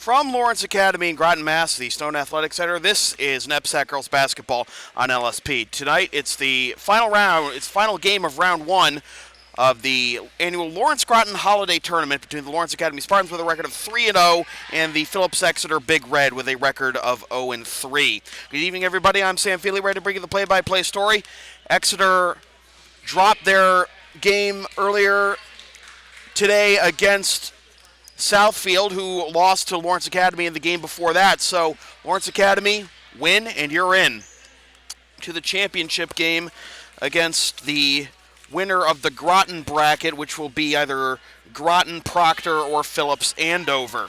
From Lawrence Academy in Groton, Mass., the Stone Athletic Center, this is NEPSAC Girls Basketball on LSP. Tonight, it's the final game of round one of the annual Lawrence Groton Holiday Tournament between the Lawrence Academy Spartans with a record of 3-0 and the Phillips Exeter Big Red with a record of 0-3. Good evening, everybody. I'm Sam Feely, ready to bring you the play-by-play story. Exeter dropped their game earlier today against Southfield, who lost to Lawrence Academy in the game before that. So Lawrence Academy win, and you're in to the championship game against the winner of the Groton bracket, which will be either Groton, Proctor, or Phillips Andover.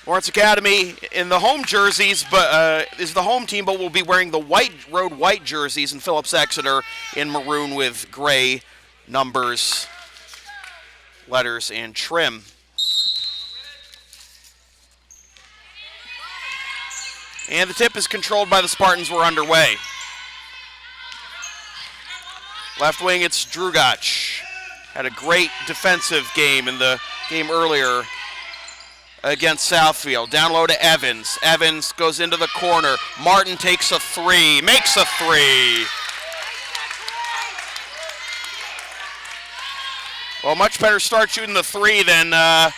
Lawrence Academy in the home jerseys, but is the home team, but will be wearing the road white jerseys, and Phillips Exeter in maroon with gray numbers, letters, and trim. And the tip is controlled by the Spartans. We're underway. Left wing, it's Drugach. Had a great defensive game in the game earlier against Southfield. Down low to Evans. Evans goes into the corner. Martin takes a three, makes a three. Well, much better start shooting the three than the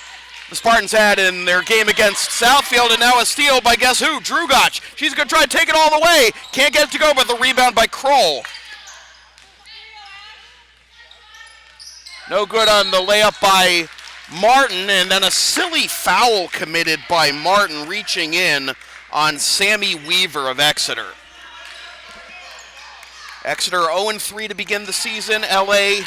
Spartans had in their game against Southfield, and now a steal by guess who? Drugach. She's going to try to take it all the way. Can't get it to go, but the rebound by Kroll. No good on the layup by Martin, and then a silly foul committed by Martin reaching in on Sammy Weaver of Exeter. Exeter 0-3 to begin the season. LA,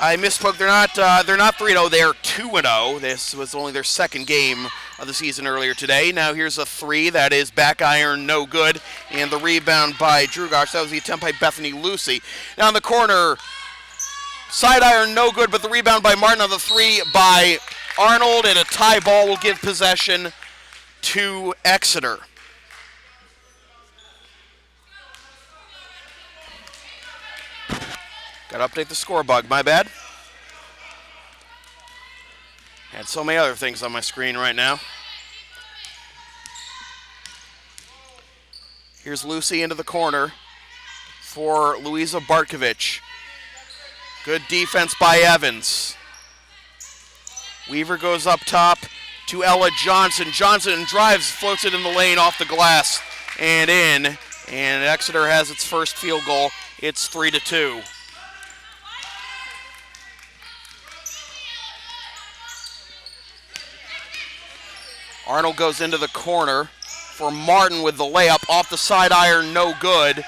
I misspoke. They're not 3-0. They're 2-0. This was only their second game of the season earlier today. Now here's a three. That is back iron, no good. And the rebound by Drugach. That was the attempt by Bethany Lucy. Now in the corner, side iron, no good, but the rebound by Martin on the three by Arnold, and a tie ball will give possession to Exeter. Got to update the score bug, my bad. Had so many other things on my screen right now. Here's Lucy into the corner for Louisa Bartkovich. Good defense by Evans. Weaver goes up top to Ella Johnson. Johnson drives, floats it in the lane off the glass and in. And Exeter has its first field goal. It's 3-2. Arnold goes into the corner for Martin with the layup off the side iron, no good.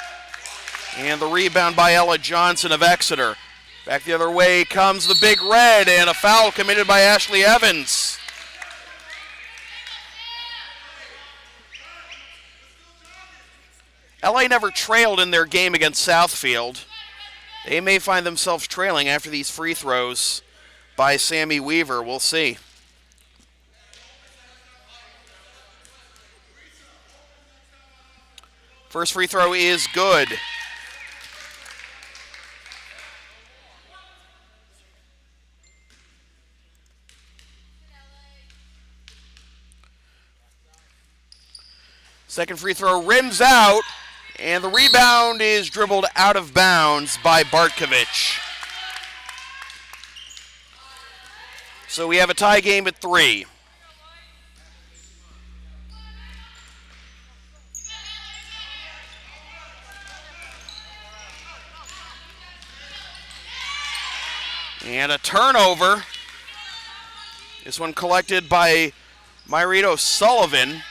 And the rebound by Ella Johnson of Exeter. Back the other way comes the Big Red, and a foul committed by Ashley Evans. LA never trailed in their game against Southfield. They may find themselves trailing after these free throws by Sammy Weaver. We'll see. First free throw is good. Second free throw rims out, and the rebound is dribbled out of bounds by Bartkovich. So we have a tie game at 3. And a turnover. This one collected by Myrito Sullivan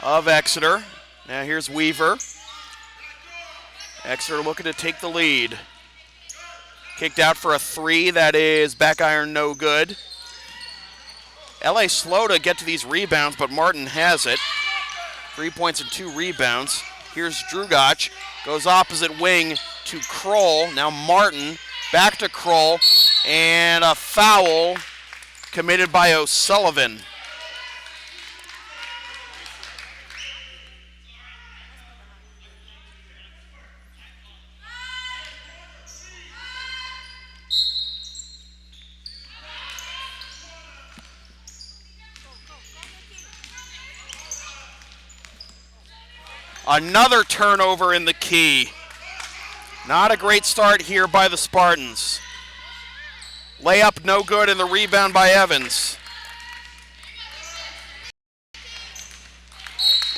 of Exeter. Now here's Weaver. Exeter looking to take the lead. Kicked out for a three. That is back iron, no good. LA slow to get to these rebounds, but Martin has it. 3 points and 2 rebounds. Here's Drugach. Goes opposite wing to Kroll. Now Martin back to Kroll. And a foul committed by O'Sullivan. Another turnover in the key. Not a great start here by the Spartans. Layup no good, and the rebound by Evans.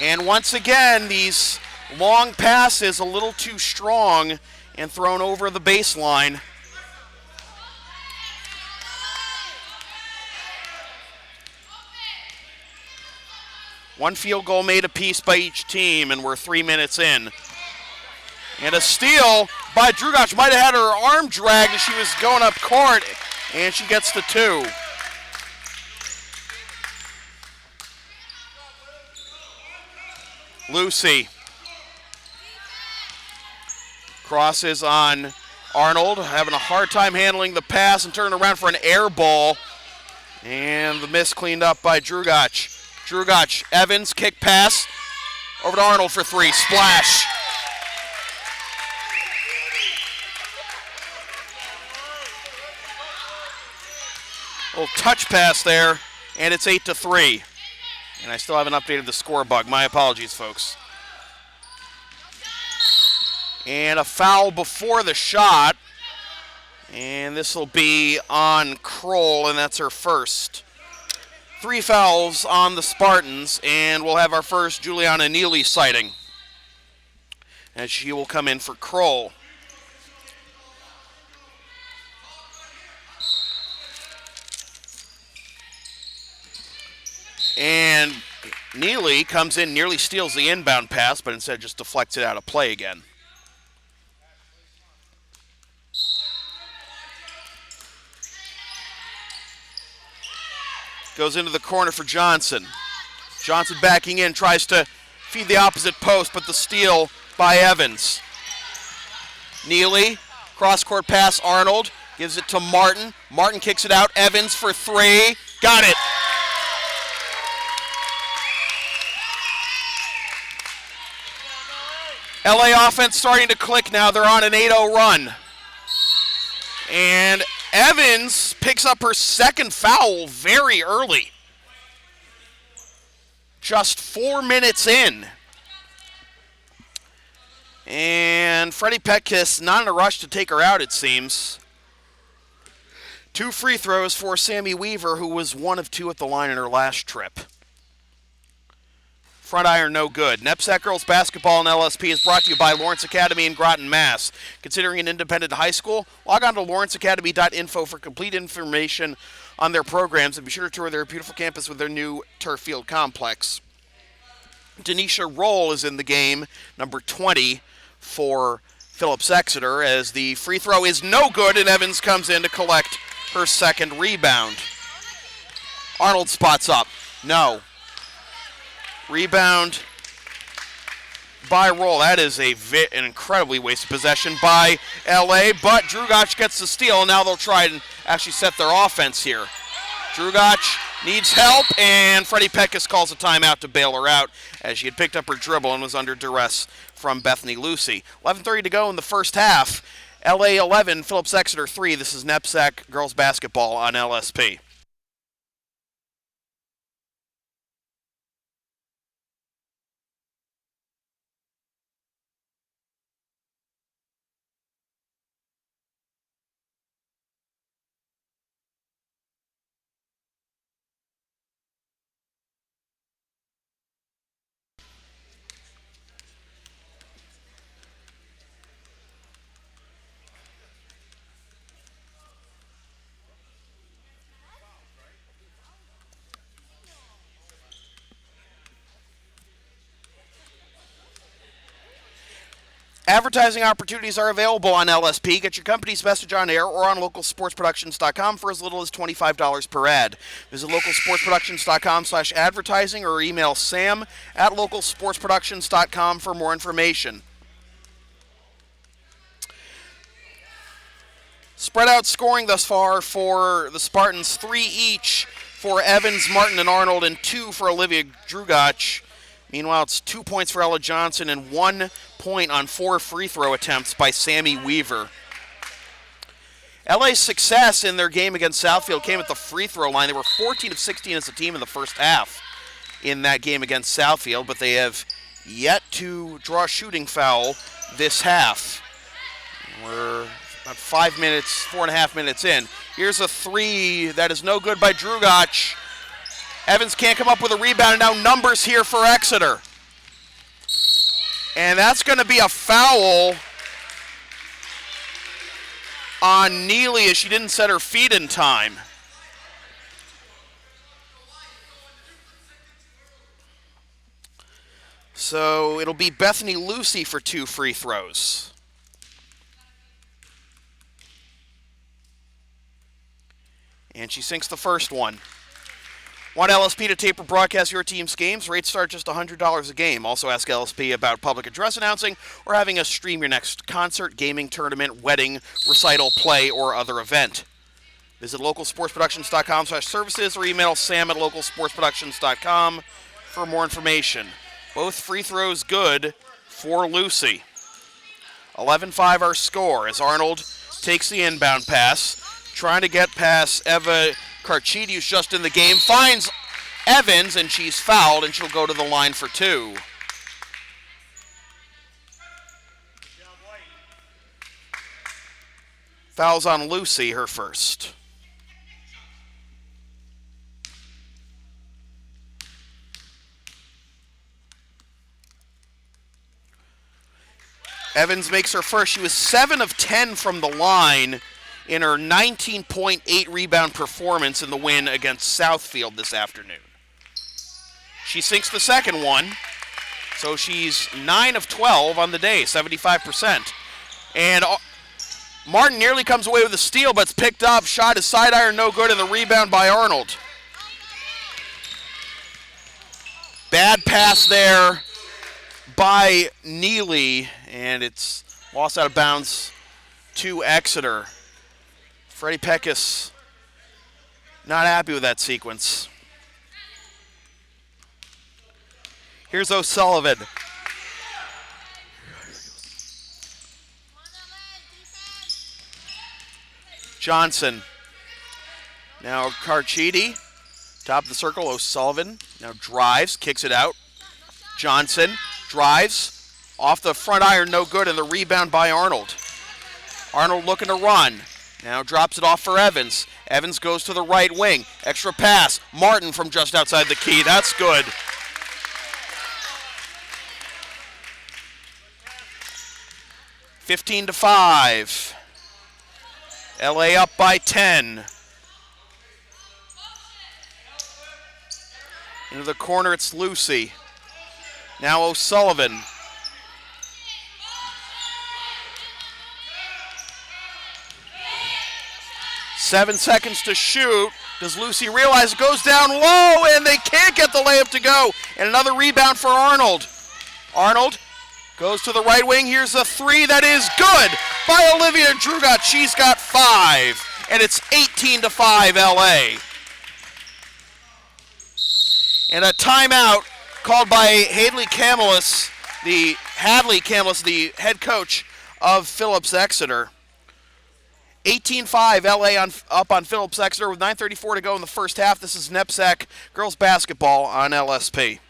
And once again, these long passes a little too strong and thrown over the baseline. One field goal made apiece by each team, and we're 3 minutes in. And a steal by Drugac. Might have had her arm dragged as she was going up court, and she gets the 2. Lucy crosses on Arnold, having a hard time handling the pass and turning around for an air ball. And the miss cleaned up by Drugac. Drugac, Evans, kick pass, over to Arnold for 3, splash. Little touch pass there, and it's 8-3. And I still haven't updated the score bug. My apologies, folks. And a foul before the shot. And this will be on Kroll, and that's her first. 3 fouls on the Spartans, and we'll have our first Juliana Neely sighting, as she will come in for Kroll. And Neely comes in, nearly steals the inbound pass, but instead just deflects it out of play again. Goes into the corner for Johnson. Johnson backing in, tries to feed the opposite post, but the steal by Evans. Neely, cross-court pass, Arnold, gives it to Martin. Martin kicks it out, Evans for 3, got it. LA offense starting to click now. They're on an 8-0 run. And Evans picks up her second foul very early. Just 4 minutes in. And Freddie Petkus not in a rush to take her out, it seems. 2 free throws for Sammy Weaver, who was 1 of 2 at the line in her last trip. Front iron no good. NEPSAC Girls Basketball and LSP is brought to you by Lawrence Academy in Groton, Mass. Considering an independent high school? Log on to lawrenceacademy.info for complete information on their programs, and be sure to tour their beautiful campus with their new turf field complex. Denisha Roll is in the game, number 20 for Phillips Exeter, as the free throw is no good, and Evans comes in to collect her second rebound. Arnold spots up. No. Rebound by Roll. That is an incredibly wasted possession by LA, but Drugac gets the steal, and now they'll try and actually set their offense here. Drugac needs help, and Freddie Petkus calls a timeout to bail her out, as she had picked up her dribble and was under duress from Bethany Lucy. 11:30 to go in the first half. LA 11, Phillips Exeter 3. This is NEPSAC Girls Basketball on LSP. Advertising opportunities are available on LSP. Get your company's message on air or on localsportsproductions.com for as little as $25 per ad. Visit localsportsproductions.com/advertising or email sam@localsportsproductions.com for more information. Spread out scoring thus far for the Spartans, 3 each for Evans, Martin, and Arnold, and 2 for Olivia Drugac. Meanwhile, it's 2 points for Ella Johnson and 1 point on 4 free throw attempts by Sammy Weaver. LA's success in their game against Southfield came at the free throw line. They were 14 of 16 as a team in the first half in that game against Southfield, but they have yet to draw a shooting foul this half. We're about 5 minutes, 4.5 minutes in. Here's a three that is no good by Drugac. Evans can't come up with a rebound, and now numbers here for Exeter. And that's going to be a foul on Neely as she didn't set her feet in time. So it'll be Bethany Lucy for 2 free throws. And she sinks the first one. Want LSP to tape or broadcast your team's games? Rates start just $100 a game. Also ask LSP about public address announcing or having us stream your next concert, gaming, tournament, wedding, recital, play, or other event. Visit localsportsproductions.com/services or email sam@localsportsproductions.com for more information. Both free throws good for Lucy. 11-5 our score as Arnold takes the inbound pass, trying to get past Eva Carchidi, who's just in the game, finds Evans, and she's fouled, and she'll go to the line for 2. Fouls on Lucy, her first. Evans makes her first. She was 7 of 10 from the line in her 19.8 rebound performance in the win against Southfield this afternoon. She sinks the second one, so she's 9 of 12 on the day, 75%. And Martin nearly comes away with a steal, but it's picked up. Shot is side iron, no good, and the rebound by Arnold. Bad pass there by Neely, and it's lost out of bounds to Exeter. Freddie Peckus not happy with that sequence. Here's O'Sullivan. Johnson. Now Carchidi. Top of the circle, O'Sullivan. Now drives, kicks it out. Johnson drives. Off the front iron, no good, and the rebound by Arnold. Arnold looking to run. Now drops it off for Evans. Evans goes to the right wing. Extra pass. Martin from just outside the key. That's good. (15-5). LA up by 10. Into the corner, it's Lucy. Now O'Sullivan. Seven seconds to shoot. Does Lucy realize it goes down low, and they can't get the layup to go? And another rebound for Arnold. Arnold goes to the right wing. Here's a three that is good by Olivia Drugat. She's got 5, and it's 18-5 LA. And a timeout called by Hadley Camillus, the head coach of Phillips Exeter. 18-5 LA up on Phillips Exeter with 9:34 to go in the first half. This is NEPSAC girls basketball on LSP.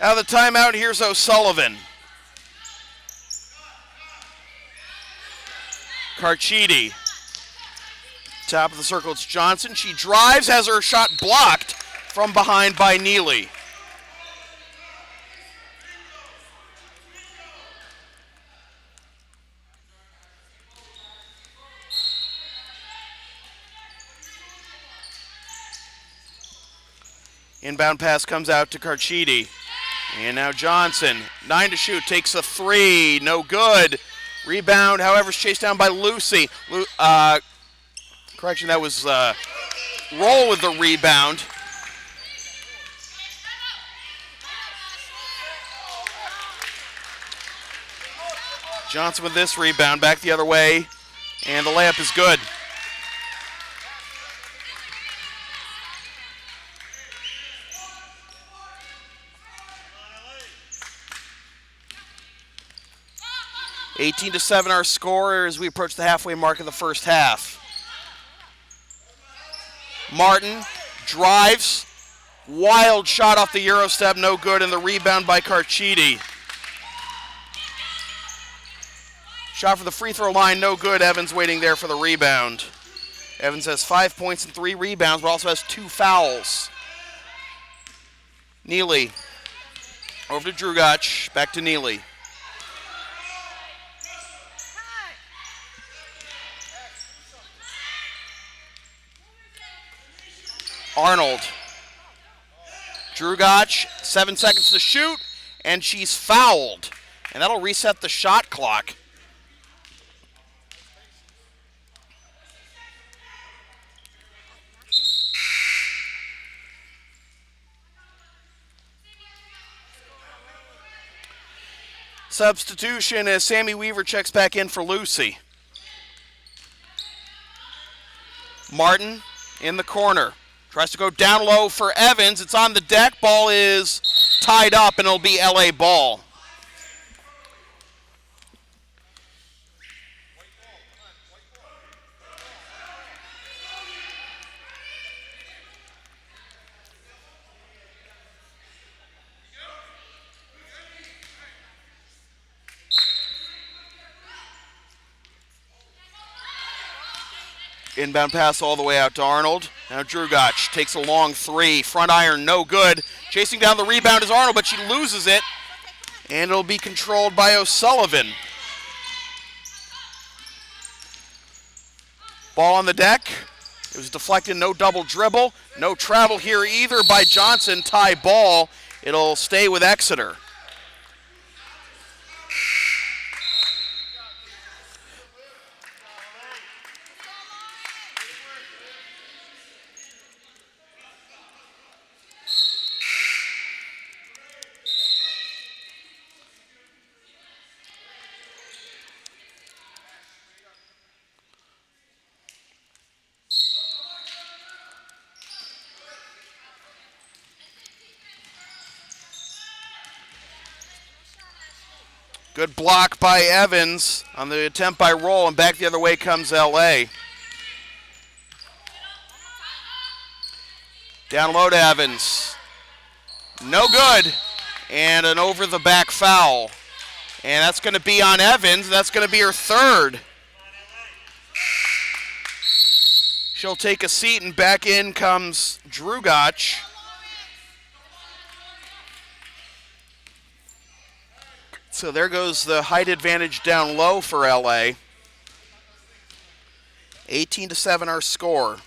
Out of the timeout, here's O'Sullivan. Carchidi. Top of the circle, it's Johnson. She drives, has her shot blocked from behind by Neely. Inbound pass comes out to Carchidi. And now Johnson, 9 to shoot, takes a 3, no good. Rebound, however, is chased down by Lucy. Correction, that was Roll with the rebound. Johnson with this rebound, back the other way, and the layup is good. (18-7) our score as we approach the halfway mark of the first half. Martin drives, wild shot off the Euro step, no good, and the rebound by Carchidi. Shot for the free throw line, no good. Evans waiting there for the rebound. Evans has 5 points and 3 rebounds, but also has 2 fouls. Neely over to Drugac, back to Neely. Arnold. Drugac, 7 seconds to shoot, and she's fouled. And that'll reset the shot clock. Substitution as Sammy Weaver checks back in for Lucy. Martin in the corner. Tries to go down low for Evans. It's on the deck. Ball is tied up, and it'll be LA ball. Inbound pass all the way out to Arnold. Now Drugac takes a long 3. Front iron, no good. Chasing down the rebound is Arnold, but she loses it. And it'll be controlled by O'Sullivan. Ball on the deck. It was deflected, no double dribble. No travel here either by Johnson. Tie ball. It'll stay with Exeter. Good block by Evans on the attempt by Roll, and back the other way comes LA. Down low to Evans. No good. And an over-the-back foul. And that's going to be on Evans. That's going to be her third. She'll take a seat, and back in comes Drugac. So there goes the height advantage down low for LA. 18-7 our score.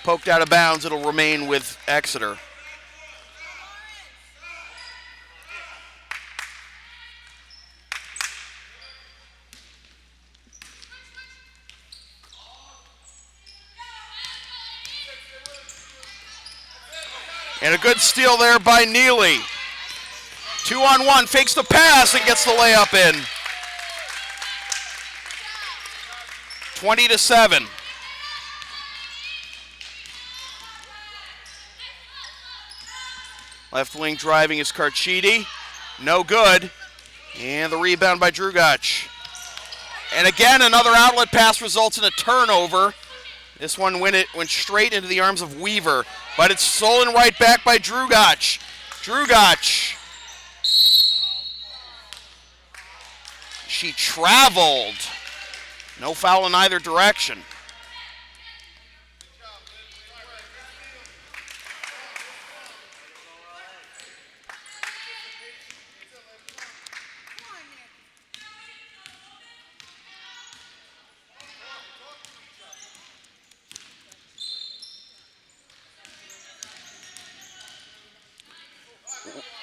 Poked out of bounds, it'll remain with Exeter. And a good steal there by Neely. 2-on-1, fakes the pass and gets the layup in. 20-7. Left wing driving is Carchidi. No good. And the rebound by Drugac. And again, another outlet pass results in a turnover. This one went straight into the arms of Weaver, but it's stolen right back by Drugac. Drugac. She traveled. No foul in either direction.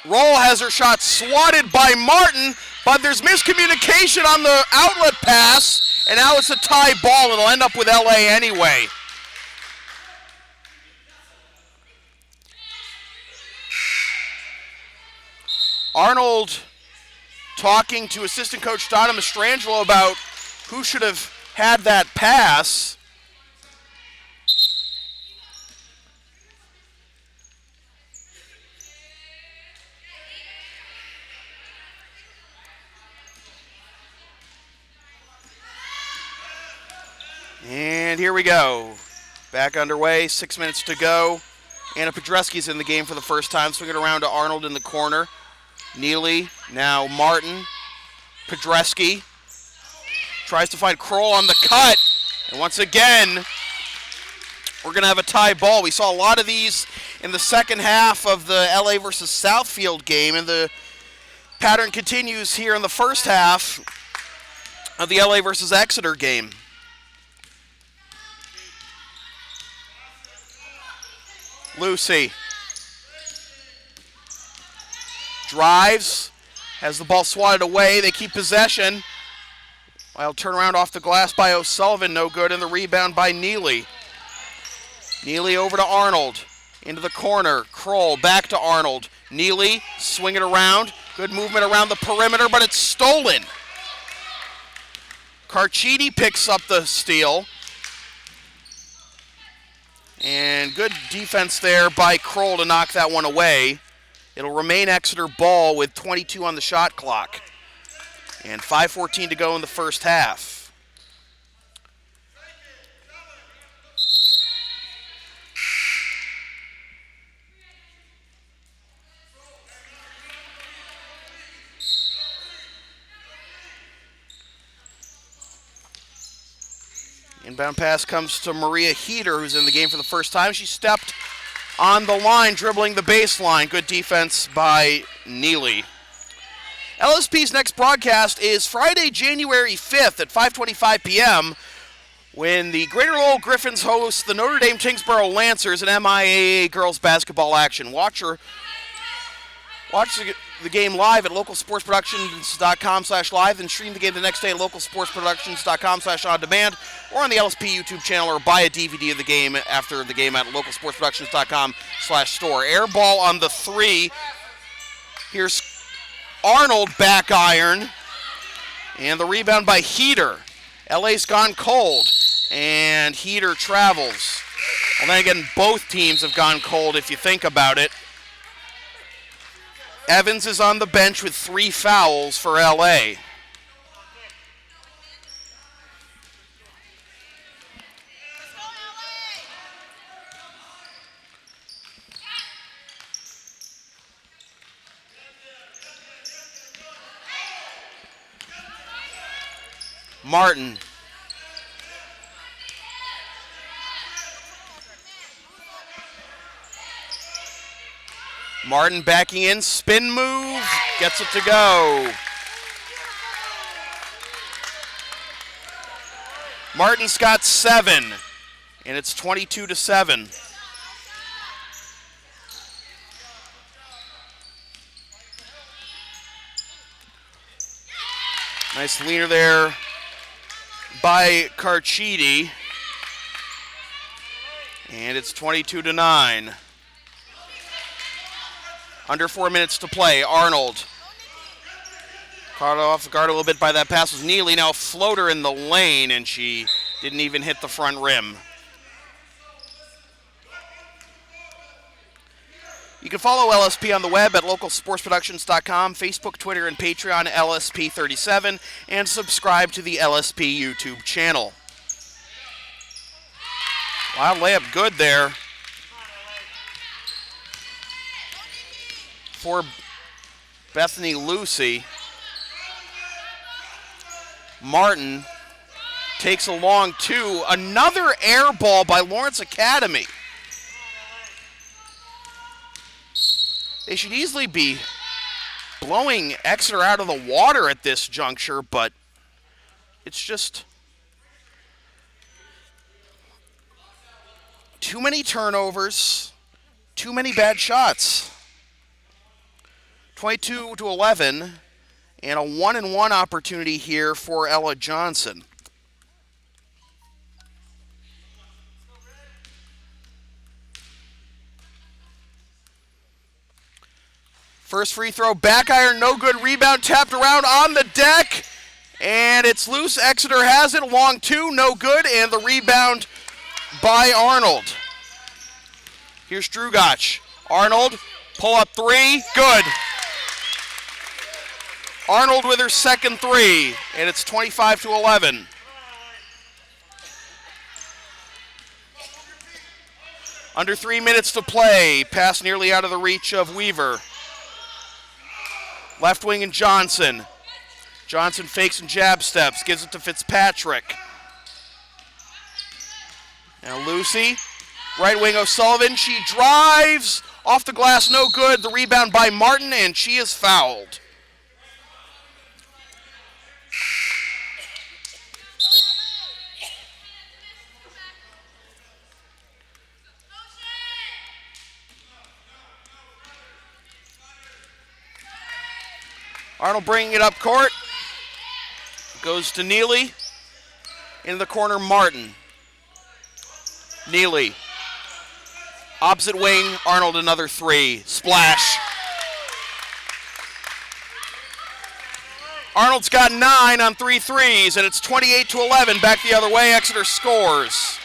Roll has her shot swatted by Martin, but there's miscommunication on the outlet pass, And now it's a tie ball. It'll end up with LA anyway. Arnold talking to assistant coach Donna Mastrangelo about who should have had that pass. And here we go. Back underway, 6 minutes to go. Anna Podreski's in the game for the first time, swinging around to Arnold in the corner. Neely, now Martin. Podreski tries to find Kroll on the cut. And once again, we're going to have a tie ball. We saw a lot of these in the second half of the LA versus Southfield game, and the pattern continues here in the first half of the LA versus Exeter game. Lucy drives, has the ball swatted away. They keep possession. Wild turnaround off the glass by O'Sullivan, no good, and the rebound by Neely. Neely over to Arnold, into the corner. Kroll back to Arnold. Neely swinging around. Good movement around the perimeter, but it's stolen. Carchidi picks up the steal. And good defense there by Kroll to knock that one away. It'll remain Exeter ball with 22 on the shot clock. And 5:14 to go in the first half. Inbound pass comes to Maria Heater, who's in the game for the first time. She stepped on the line, dribbling the baseline. Good defense by Neely. LSP's next broadcast is Friday, January 5th at 5:25 p.m. when the Greater Lowell Griffins host the Notre Dame Tingsboro Lancers in MIAA girls basketball action. Watch the game live at localsportsproductions.com/live, and stream the game the next day at localsportsproductions.com/on-demand, or on the LSP YouTube channel, or buy a DVD of the game after the game at localsportsproductions.com/store. Air ball on the three. Here's Arnold back iron, and the rebound by Heater. LA's gone cold, and Heater travels. Well, then again, both teams have gone cold if you think about it. Evans is on the bench with 3 fouls for LA. Martin. Martin backing in, spin move, gets it to go. Martin's got 7, and it's 22-7. Nice leaner there by Carchidi, and it's 22-9. Under 4 minutes to play. Arnold caught off the guard a little bit by that pass. Was Neely, now a floater in the lane, and she didn't even hit the front rim. You can follow LSP on the web at localsportsproductions.com, Facebook, Twitter, and Patreon LSP37, and subscribe to the LSP YouTube channel. Wild layup good there for Bethany Lucy. Martin takes a long 2. Another air ball by Lawrence Academy. They should easily be blowing Exeter out of the water at this juncture, but it's just too many turnovers, too many bad shots. 22-11, and a 1-and-1 opportunity here for Ella Johnson. First free throw, back iron, no good. Rebound tapped around on the deck, and it's loose. Exeter has it. Long two, no good, and the rebound by Arnold. Here's Drugach. Arnold, pull up three, good. Arnold with her second three, and it's 25-11. Under 3 minutes to play. Pass nearly out of the reach of Weaver. Left wing and Johnson. Johnson fakes and jab steps. Gives it to Fitzpatrick. Now Lucy. Right wing O'Sullivan. She drives. Off the glass, no good. The rebound by Martin, and she is fouled. Arnold bringing it up court. Goes to Neely. In the corner, Martin. Neely. Opposite wing, Arnold another three. Splash. Arnold's got 9 on 3 threes, and it's 28-11. Back the other way, Exeter scores.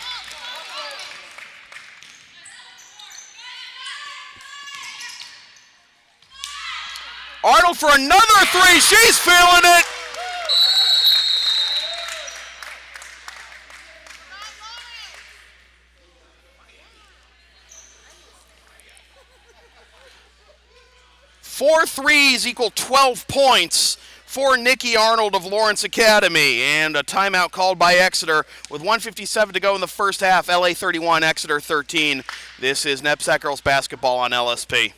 Arnold for another three. She's feeling it. Four threes equal 12 points for Nikki Arnold of Lawrence Academy. And a timeout called by Exeter with 1:57 to go in the first half. LA 31, Exeter 13. This is NEPSAC girls basketball on LSP.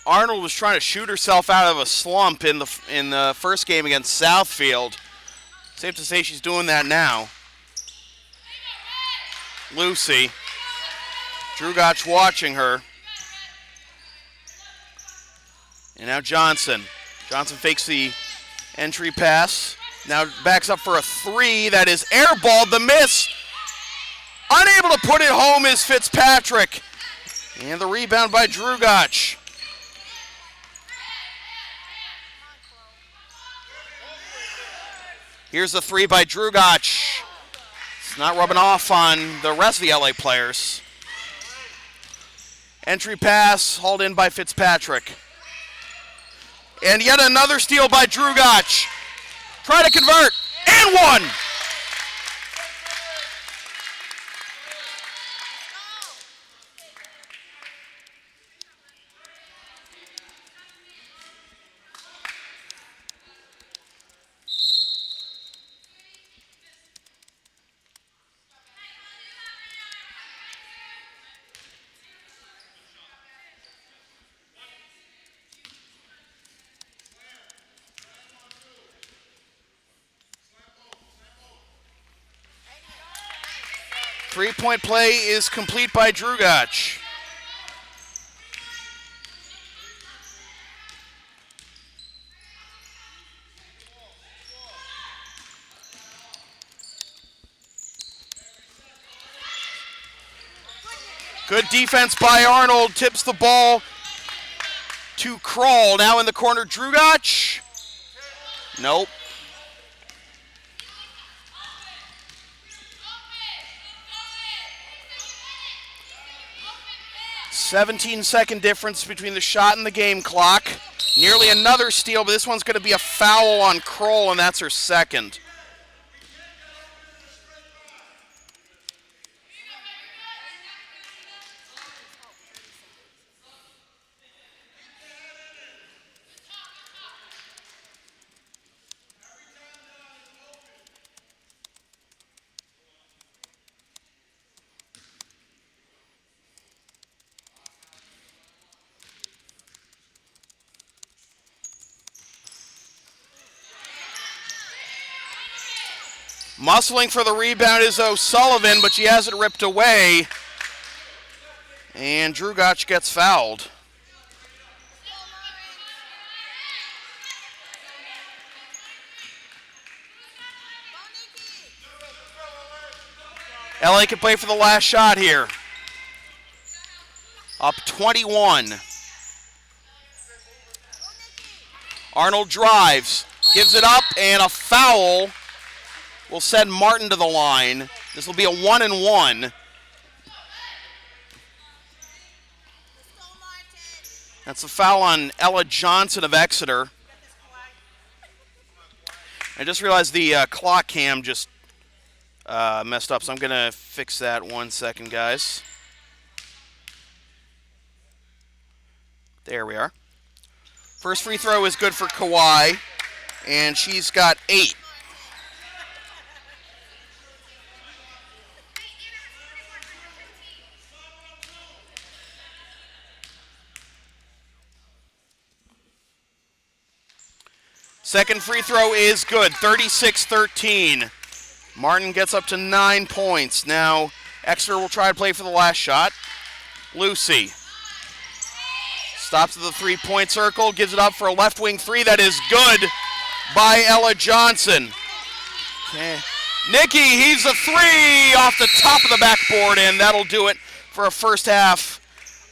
Arnold was trying to shoot herself out of a slump in the first game against Southfield. Safe to say she's doing that now. Lucy. Drugach watching her. And now Johnson. Johnson fakes the entry pass. Now backs up for a three. That is airballed. The miss. Unable to put it home is Fitzpatrick. And the rebound by Drugach. Here's the three by Drugach. It's not rubbing off on the rest of the LA players. Entry pass hauled in by Fitzpatrick. And yet another steal by Drugach. Try to convert. And one. Three-point play is complete by Drugach. Good defense by Arnold. Tips the ball to Kroll. Now in the corner, Drugach. Nope. 17-second difference between the shot and the game clock. Nearly another steal, but this one's going to be a foul on Kroll, and that's her second. Muscling for the rebound is O'Sullivan, but she has it ripped away. And Drugach gets fouled. LA can play for the last shot here. Up 21. Arnold drives, gives it up, and a foul will send Martin to the line. This will be a 1-and-1. That's a foul on Ella Johnson of Exeter. I just realized the clock cam just messed up, so I'm going to fix that 1 second, guys. There we are. First free throw is good for Kawhi, and she's got 8. Second free throw is good, 36-13. Martin gets up to 9 points. Now Exeter will try to play for the last shot. Lucy stops at the three-point circle, gives it up for a left wing three. That is good by Ella Johnson. Okay. Nikki, he's a three off the top of the backboard, and that'll do it for a first half.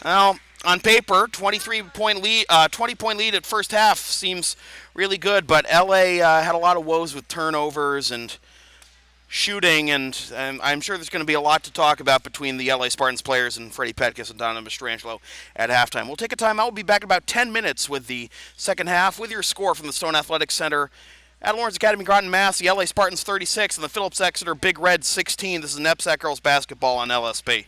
Well, on paper, 20-point lead at first half seems really good, but LA had a lot of woes with turnovers and shooting, and I'm sure there's going to be a lot to talk about between the LA Spartans players and Freddie Petkus and Donna Mastrangelo at halftime. We'll take a timeout. We'll be back in about 10 minutes with the second half with your score from the Stone Athletic Center at Lawrence Academy, Groton, Mass. The LA Spartans 36 and the Phillips Exeter Big Red 16. This is NEPSAC Girls Basketball on LSP.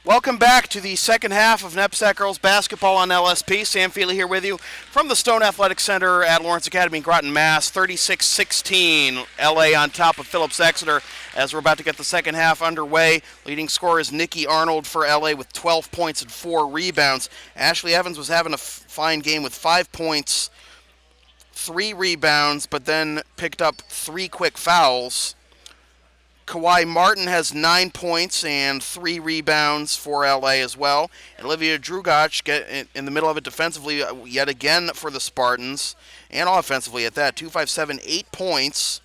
Welcome back to the second half of NEPSAC Girls Basketball on LSP. Sam Feely here with you from the Stone Athletic Center at Lawrence Academy in Groton, Mass. 36-16, LA on top of Phillips Exeter as we're about to get the second half underway. Leading scorer is Nikki Arnold for LA with 12 points and 4 rebounds. Ashley Evans was having a fine game with 5 points, 3 rebounds, but then picked up 3 quick fouls. Kawhi Martin has 9 points and 3 rebounds for LA as well. And Olivia Drugach get in the middle of it defensively yet again for the Spartans, and offensively at that. 2-5-7, 8 points,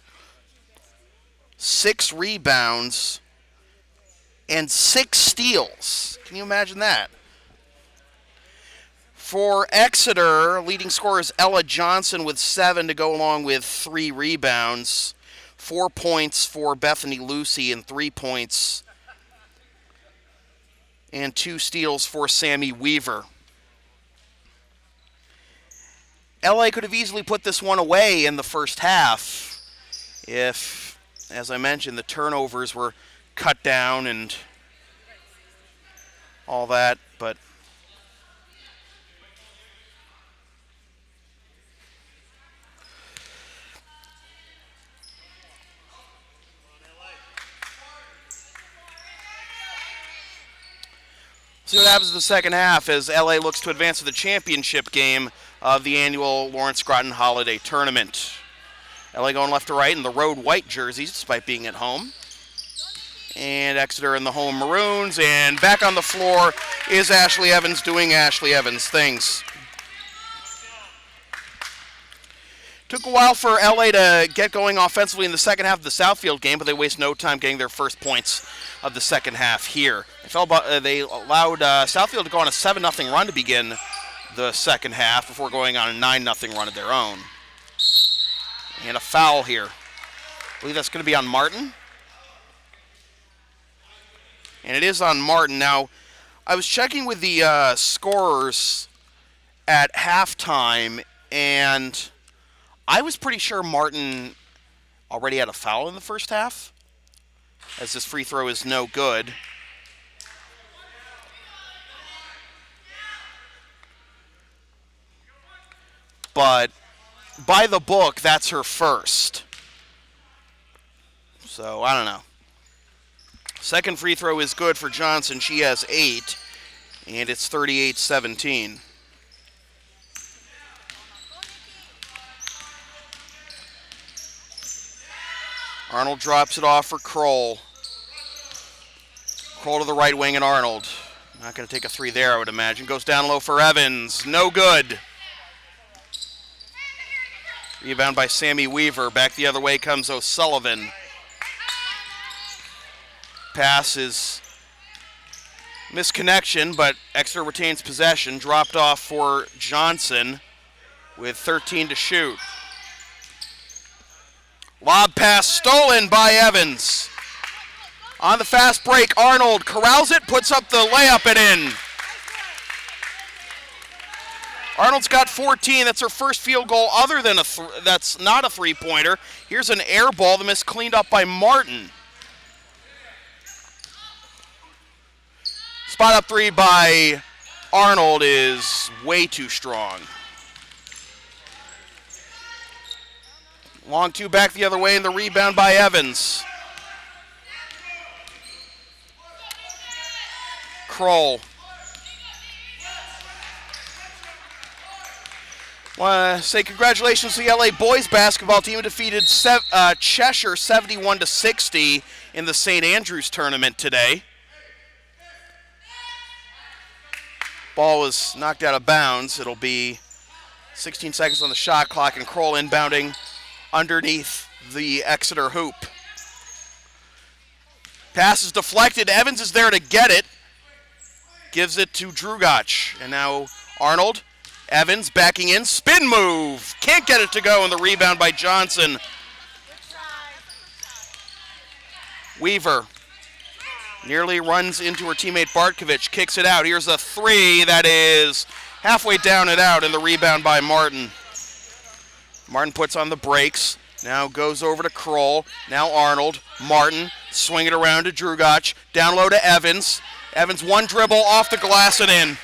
6 rebounds, and 6 steals. Can you imagine that? For Exeter, leading scorer is Ella Johnson with 7 to go along with 3 rebounds. 4 points for Bethany Lucy and 3 points and 2 steals for Sammy Weaver. LA could have easily put this one away in the first half if, as I mentioned, the turnovers were cut down and all that, but see what happens in the second half as LA looks to advance to the championship game of the annual Lawrence Groton Holiday Tournament. LA going left to right in the road white jerseys despite being at home. And Exeter in the home maroons. And back on the floor is Ashley Evans doing Ashley Evans things. Took a while for LA to get going offensively in the second half of the Southfield game, but they waste no time getting their first points of the second half here. They allowed Southfield to go on a 7-0 run to begin the second half before going on a 9-0 run of their own. And a foul here. I believe that's going to be on Martin. And it is on Martin. Now, I was checking with the scorers at halftime, and I was pretty sure Martin already had a foul in the first half, as this free throw is no good. But by the book, that's her first. So, I don't know. Second free throw is good for Johnson. She has 8, and it's 38-17. Arnold drops it off for Kroll. Kroll to the right wing and Arnold. Not going to take a 3 there, I would imagine. Goes down low for Evans. No good. Rebound by Sammy Weaver. Back the other way comes O'Sullivan. Pass is misconnection, but Exeter retains possession. Dropped off for Johnson with 13 to shoot. Lob pass stolen by Evans. On the fast break, Arnold corrals it, puts up the layup and in. Arnold's got 14. That's her first field goal other than that's not a three-pointer. Here's an air ball that missed cleaned up by Martin. Spot up 3 by Arnold is way too strong. Long 2 back the other way, and the rebound by Evans. Kroll. Want to say congratulations to the LA boys basketball team who defeated Cheshire 71-60 in the St. Andrews tournament today. Ball was knocked out of bounds. It'll be 16 seconds on the shot clock, and Kroll inbounding underneath the Exeter hoop. Pass is deflected. Evans is there to get it. Gives it to Drugach. And now Arnold. Evans backing in. Spin move. Can't get it to go, and the rebound by Johnson. Weaver nearly runs into her teammate Bartkovich. Kicks it out. Here's a 3 that is halfway down and out, and the rebound by Martin. Martin puts on the brakes. Now goes over to Kroll. Now Arnold. Martin swing it around to Drugach. Down low to Evans. Evans one dribble off the glass and in.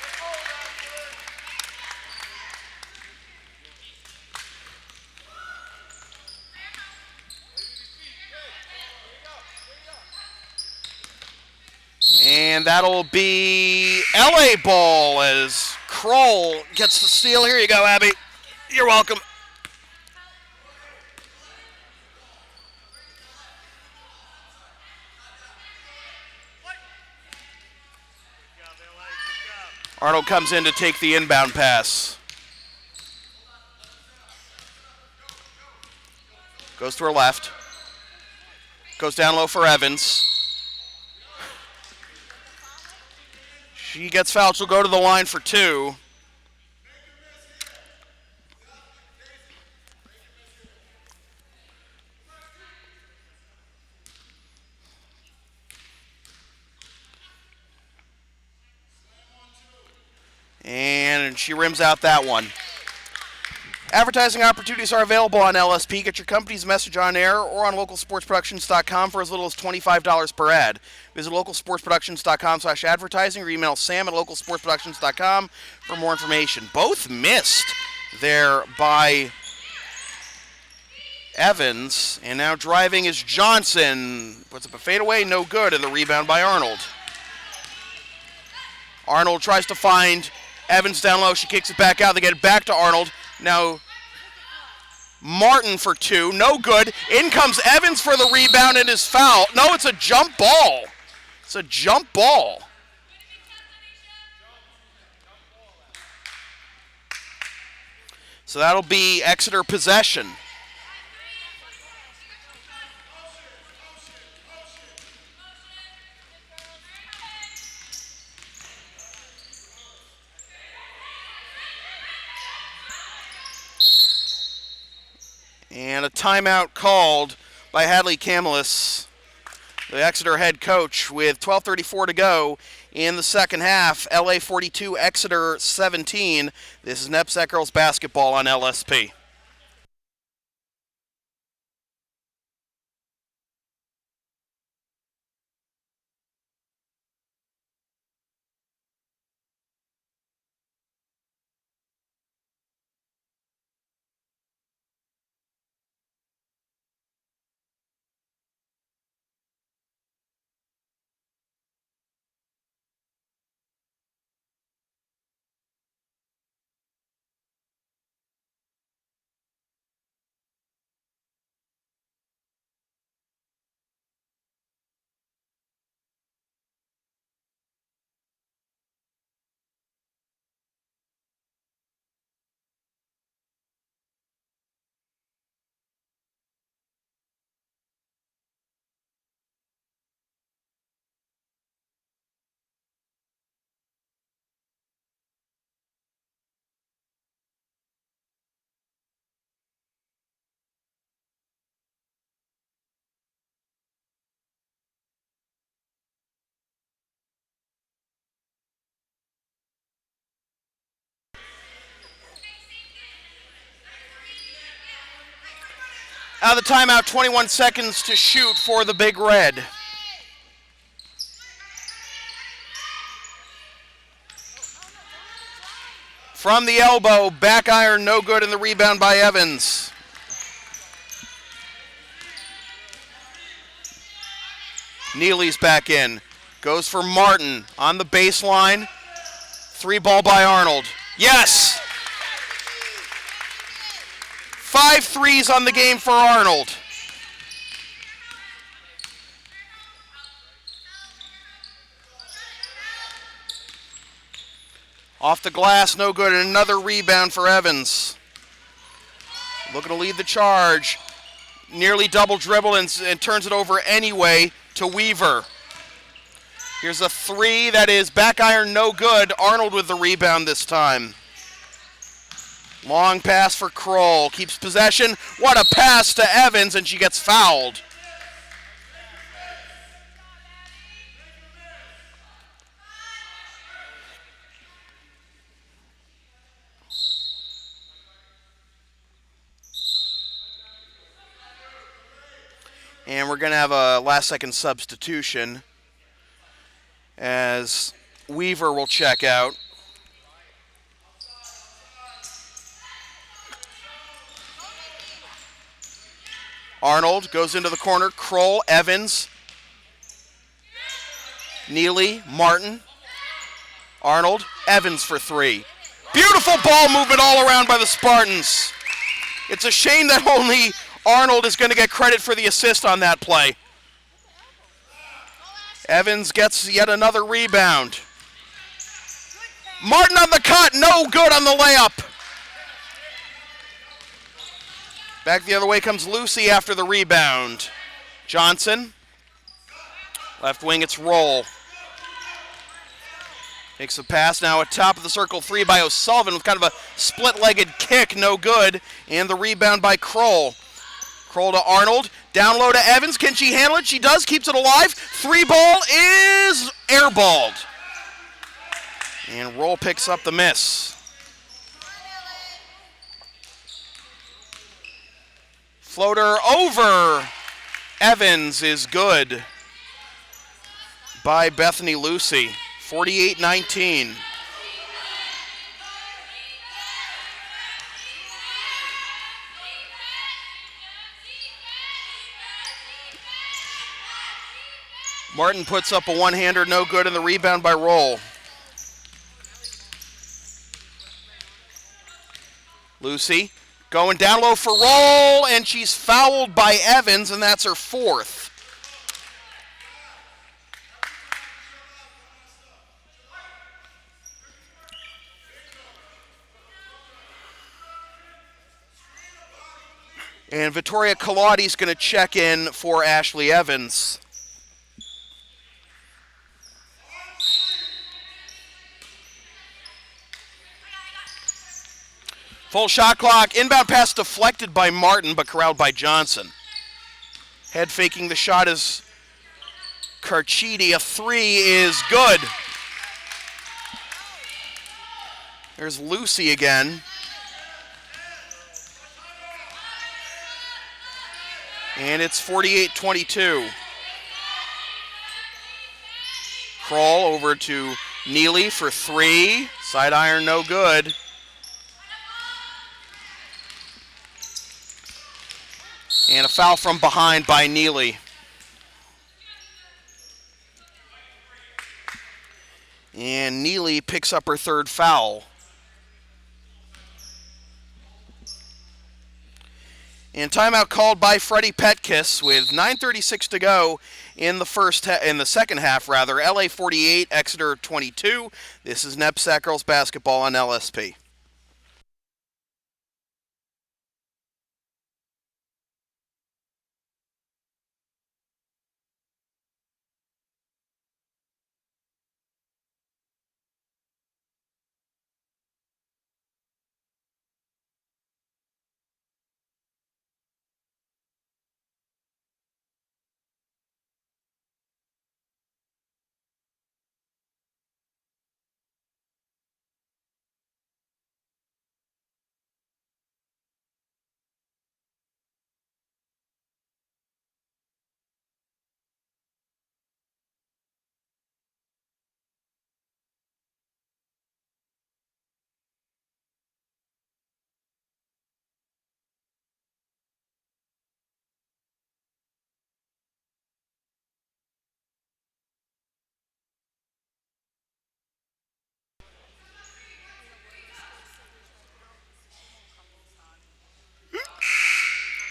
And that'll be LA ball as Kroll gets the steal. Here you go, Abby. You're welcome. Arnold comes in to take the inbound pass. Goes to her left. Goes down low for Evans. She gets fouled. She'll go to the line for two. And she rims out that one. Advertising opportunities are available on LSP. Get your company's message on air or on localsportsproductions.com for as little as $25 per ad. Visit localsportsproductions.com/advertising or email sam@localsportsproductions.com for more information. Both missed there by Evans, and now driving is Johnson. Puts up a fadeaway, no good, and the rebound by Arnold. Arnold tries to find Evans down low. She kicks it back out. They get it back to Arnold. Now Martin for two. No good. In comes Evans for the rebound and his foul. No, it's a jump ball. It's a jump ball. So that'll be Exeter possession. And a timeout called by Hadley Camillus, the Exeter head coach, with 12:34 to go in the second half. LA 42, Exeter 17. This is NEPSAC girls basketball on LSP. Out of the timeout, 21 seconds to shoot for the Big Red. From the elbow, back iron, no good, and the rebound by Evans. Neely's back in. Goes for Martin on the baseline. Three ball by Arnold. Yes! 5 threes on the game for Arnold. Off the glass, no good, and another rebound for Evans. Looking to lead the charge. Nearly double dribble and turns it over anyway to Weaver. Here's a three that is back iron, no good. Arnold with the rebound this time. Long pass for Kroll. Keeps possession. What a pass to Evans, and she gets fouled. And we're going to have a last-second substitution as Weaver will check out. Arnold goes into the corner. Kroll, Evans, Neely, Martin, Arnold, Evans for three. Beautiful ball movement all around by the Spartans. It's a shame that only Arnold is going to get credit for the assist on that play. Evans gets yet another rebound. Martin on the cut, no good on the layup. Back the other way comes Lucy after the rebound. Johnson, left wing, it's Roll. Makes a pass now at top of the circle, three by O'Sullivan with kind of a split-legged kick, no good. And the rebound by Kroll. Kroll to Arnold, down low to Evans. Can she handle it? She does, keeps it alive. Three ball is airballed. And Roll picks up the miss. Floater over Evans is good by Bethany Lucy, 48-19. Martin puts up a one-hander, no good, and the rebound by Roll. Lucy going down low for Roll, and she's fouled by Evans, and that's her fourth. And Victoria Colaudi's going to check in for Ashley Evans. Full shot clock. Inbound pass deflected by Martin, but corralled by Johnson. Head faking the shot is Carchidi. A three is good. There's Lucy again. And it's 48-22. Kroll over to Neely for three. Side iron, no good. And a foul from behind by Neely. And Neely picks up her third foul. And timeout called by Freddie Petkus with 9:36 to go in the second half. LA 48, Exeter 22. This is NEPSAC girls basketball on LSP.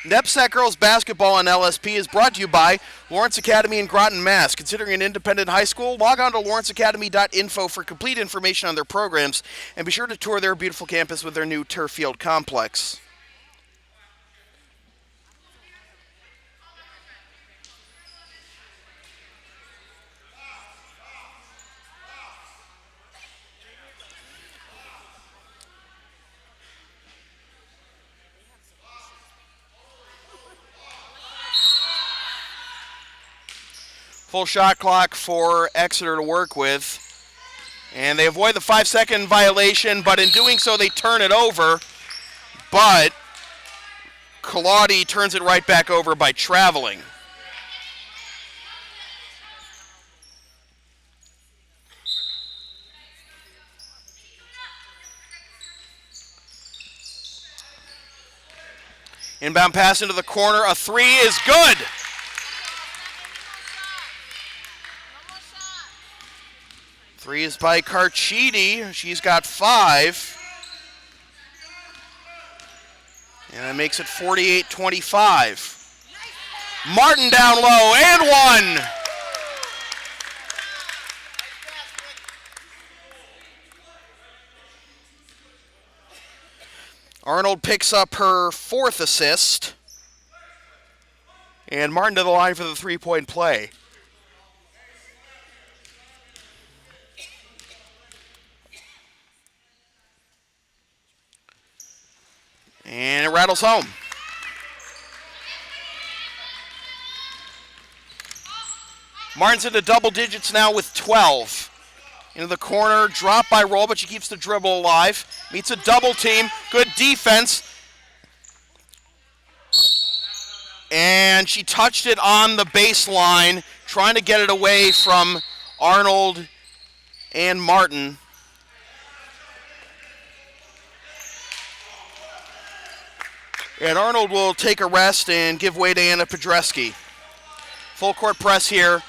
NEPSAC girls basketball on LSP is brought to you by Lawrence Academy in Groton, Mass. Considering an independent high school, log on to lawrenceacademy.info for complete information on their programs, and be sure to tour their beautiful campus with their new turf field complex. Full shot clock for Exeter to work with. And they avoid the 5-second violation, but in doing so they turn it over. But Colaudi turns it right back over by traveling. Inbound pass into the corner. A three is good. Three is by Carchidi. She's got 5. And that makes it 48-25. Martin down low and 1. Arnold picks up her 4th assist. And Martin to the line for the 3-point play. And it rattles home. Martin's into double digits now with 12. Into the corner, drop by Roll, but she keeps the dribble alive. Meets a double team, good defense. And she touched it on the baseline, trying to get it away from Arnold and Martin. And Arnold will take a rest and give way to Anna Podreski. Full court press here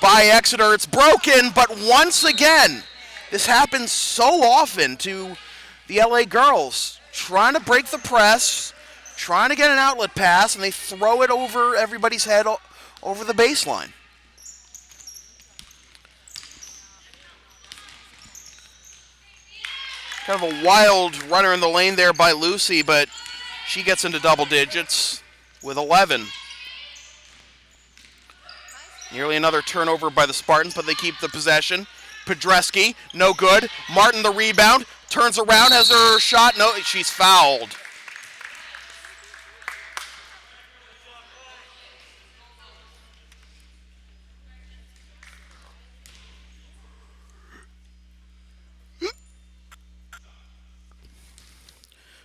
by Exeter. It's broken, but once again, this happens so often to the LA girls. Trying to break the press, trying to get an outlet pass, and they throw it over everybody's head over the baseline. Kind of a wild runner in the lane there by Lucy, but she gets into double digits with 11. Nearly another turnover by the Spartans, but they keep the possession. Podreski, no good. Martin the rebound, turns around, has her shot. No, she's fouled.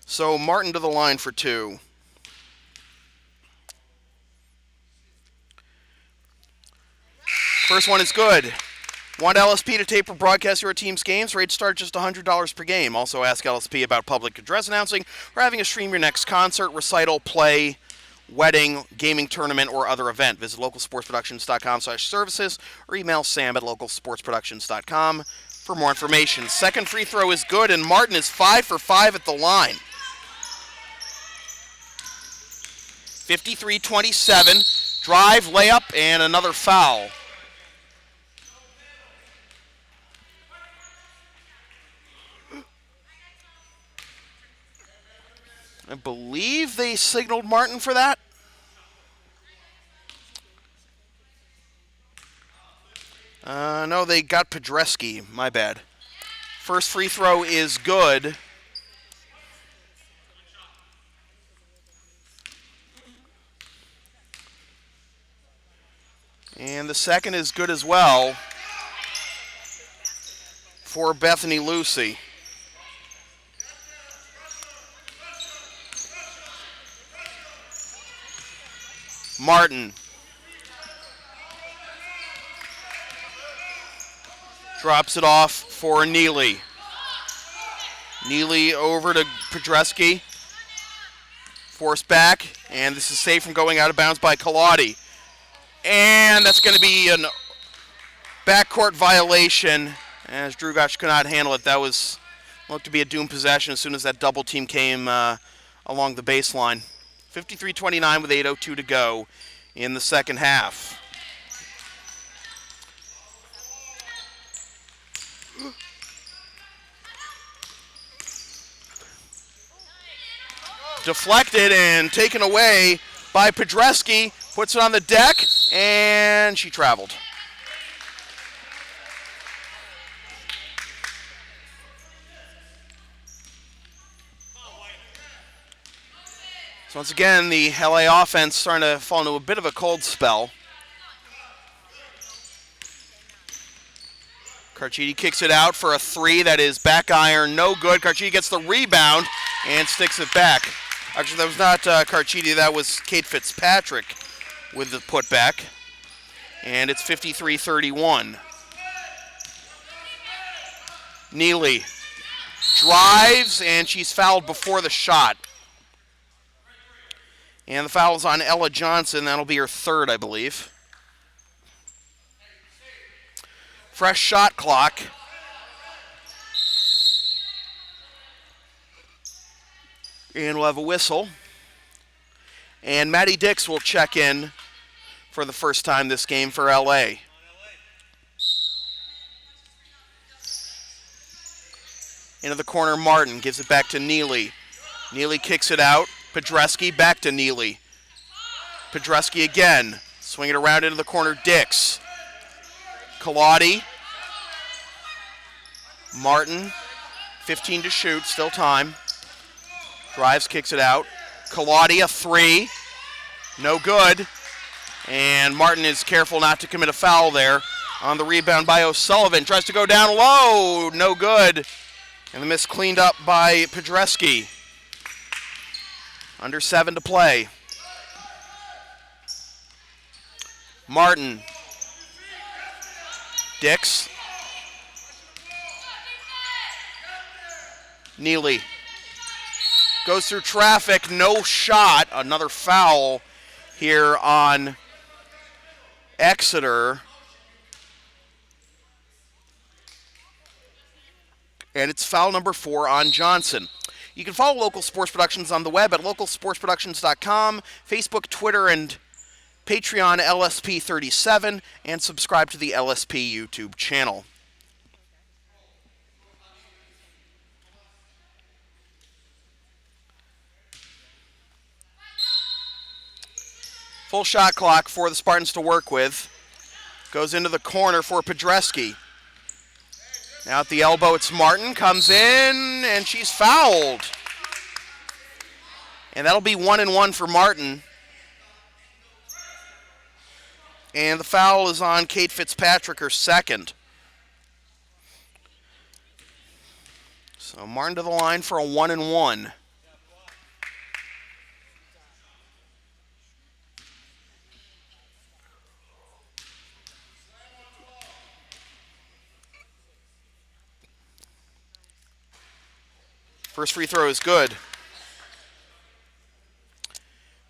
So Martin to the line for 2. First one is good. Want LSP to tape or broadcast your team's games? Rates start just $100 per game. Also ask LSP about public address announcing or having us stream your next concert, recital, play, wedding, gaming tournament, or other event. Visit localsportsproductions.com/services or email sam@localsportsproductions.com for more information. Second free throw is good, and Martin is 5 for 5 at the line. 53-27, drive, layup, and another foul. I believe they signaled Martin for that. No, they got Podreski. My bad. First free throw is good. And the second is good as well for Bethany Lucy. Martin. Drops it off for Neely. Neely over to Podreski. Forced back, and this is safe from going out of bounds by Kaladi. And that's going to be a backcourt violation, as Drugash could not handle it. That looked to be a doomed possession as soon as that double team came along the baseline. 53-29 with 8:02 to go in the second half. Deflected and taken away by Podreski. Puts it on the deck, and she traveled. So once again, the LA offense starting to fall into a bit of a cold spell. Carchidi kicks it out for a three. That is back iron, no good. Carchidi gets the rebound and sticks it back. Actually, that was not Carchidi, that was Kate Fitzpatrick with the putback. And it's 53-31. Neely drives, and she's fouled before the shot. And the foul's on Ella Johnson. That'll be her third, I believe. Fresh shot clock. And we'll have a whistle. And Maddie Dix will check in for the first time this game for LA. Into the corner, Martin gives it back to Neely. Neely kicks it out. Podreski back to Neely. Podreski again. Swing it around into the corner, Dix. Kaladi. Martin, 15 to shoot, still time. Drives, kicks it out. Kaladi, a three. No good. And Martin is careful not to commit a foul there. On the rebound by O'Sullivan. Tries to go down low. No good. And the miss cleaned up by Podreski. Under 7 to play. Martin. Dix. Neely. Goes through traffic, no shot. Another foul here on Exeter. And it's foul number 4 on Johnson. You can follow Local Sports Productions on the web at localsportsproductions.com, Facebook, Twitter, and Patreon LSP37, and subscribe to the LSP YouTube channel. Full shot clock for the Spartans to work with. Goes into the corner for Podreski. Now at the elbow, it's Martin. Comes in, and she's fouled. And that'll be 1-1 for Martin. And the foul is on Kate Fitzpatrick, her second. So Martin to the line for a 1-1. First free throw is good.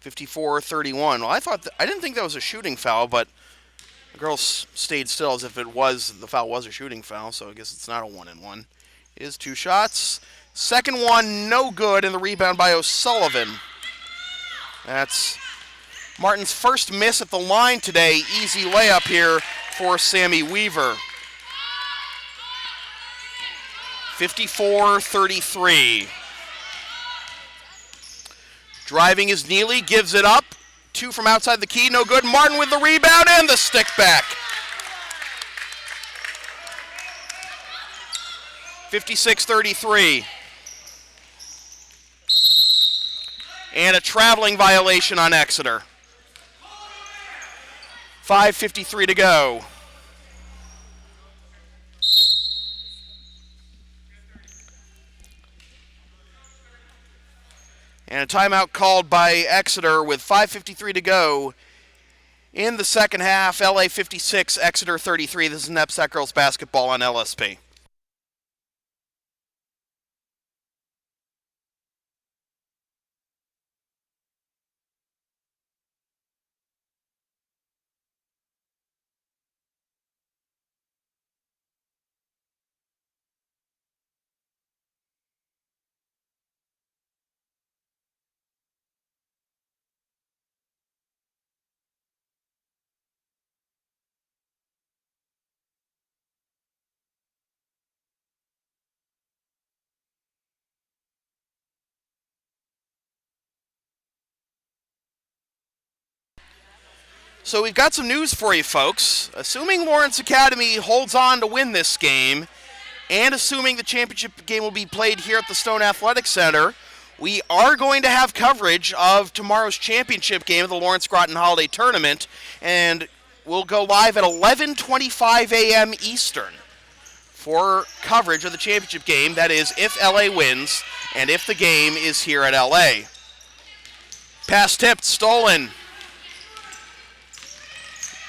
54-31. Well, I didn't think that was a shooting foul, but the girls stayed still as if the foul was a shooting foul, so I guess it's not a 1-1. It is 2 shots. Second one, no good, and the rebound by O'Sullivan. That's Martin's first miss at the line today. Easy layup here for Sammy Weaver. 54-33. Driving is Neely, gives it up. 2 from outside the key, no good. Martin with the rebound and the stick back. 56-33. And a traveling violation on Exeter. 5:53 to go. And a timeout called by Exeter with 5:53 to go in the second half. LA 56, Exeter 33. This is NEPSAC girls basketball on LSP. So we've got some news for you folks. Assuming Lawrence Academy holds on to win this game, and assuming the championship game will be played here at the Stone Athletic Center, we are going to have coverage of tomorrow's championship game of the Lawrence Groton Holiday Tournament, and we'll go live at 11:25 a.m. Eastern for coverage of the championship game. That is, if LA wins, and if the game is here at LA. Pass tipped, stolen.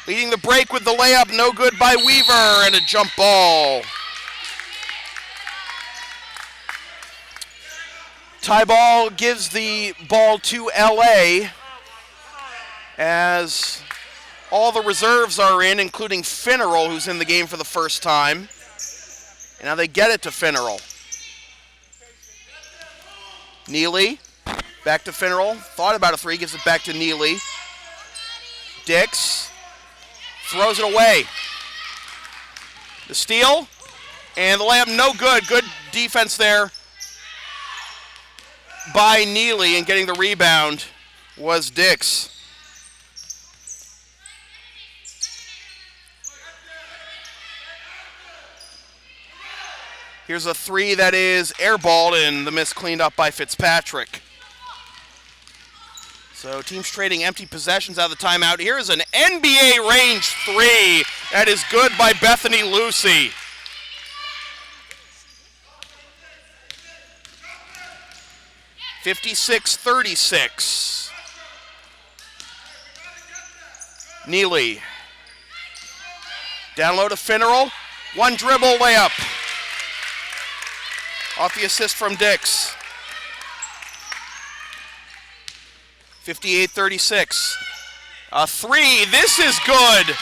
Leading the break with the layup, no good by Weaver, and a jump ball. Ty Ball gives the ball to LA. as all the reserves are in, including Finneral, who's in the game for the first time. And now they get it to Finneral. Neely, back to Finneral. Thought about a three, gives it back to Neely. Dix throws it away. The steal, and the layup no good. Good defense there by Neely, and getting the rebound was Dix. Here's a three that is airballed, and the miss cleaned up by Fitzpatrick. So teams trading empty possessions out of the timeout. Here is an NBA range three that is good by Bethany Lucy. (56-36). Neely. Down low to Finneral. One dribble layup. Off the assist from Dix. 58-36. A three. This is good.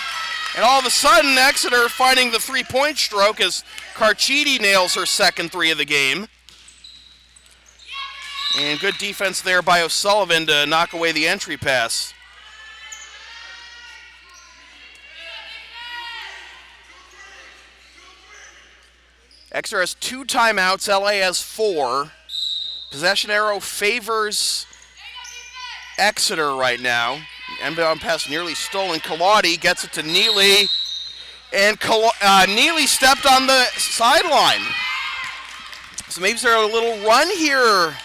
And all of a sudden, Exeter finding the three-point stroke as Carchidi nails her second three of the game. And good defense there by O'Sullivan to knock away the entry pass. Exeter has 2 timeouts. LA has 4. Possession arrow favors Exeter right now. Inbound pass nearly stolen. Kaladi gets it to Neely. And Neely stepped on the sideline. So maybe there's a little run here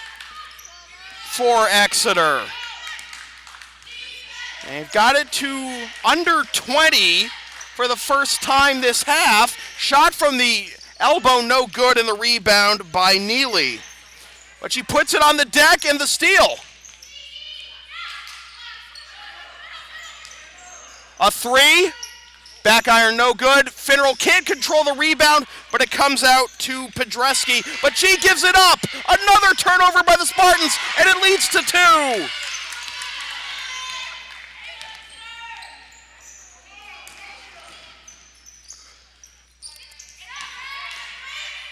for Exeter. And they've got it to under 20 for the first time this half. Shot from the elbow no good, and the rebound by Neely. But she puts it on the deck, and the steal. A three. Back iron no good. Finneral can't control the rebound, but it comes out to Podreski. But she gives it up. Another turnover by the Spartans, and it leads to 2.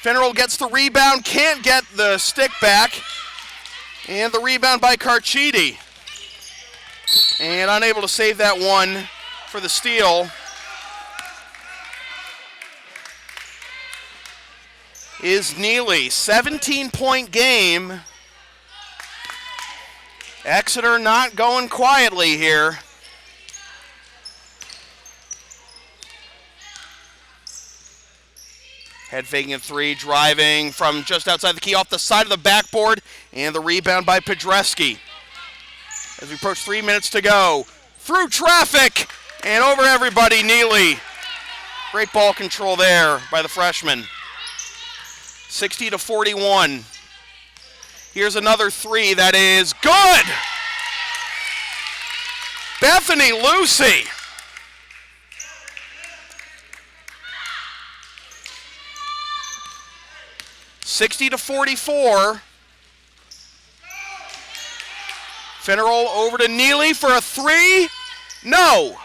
Finneral gets the rebound, can't get the stick back. And the rebound by Carchidi. And unable to save that one for the steal is Neely. 17-point game. Exeter not going quietly here. Head faking a three, driving from just outside the key off the side of the backboard, and the rebound by Podreski. As we approach 3 minutes to go, through traffic, and over everybody, Neely. Great ball control there by the freshman. 60-41. Here's another three that is good. Bethany Lucy. (60-44). Finneral over to Neely for a three. No.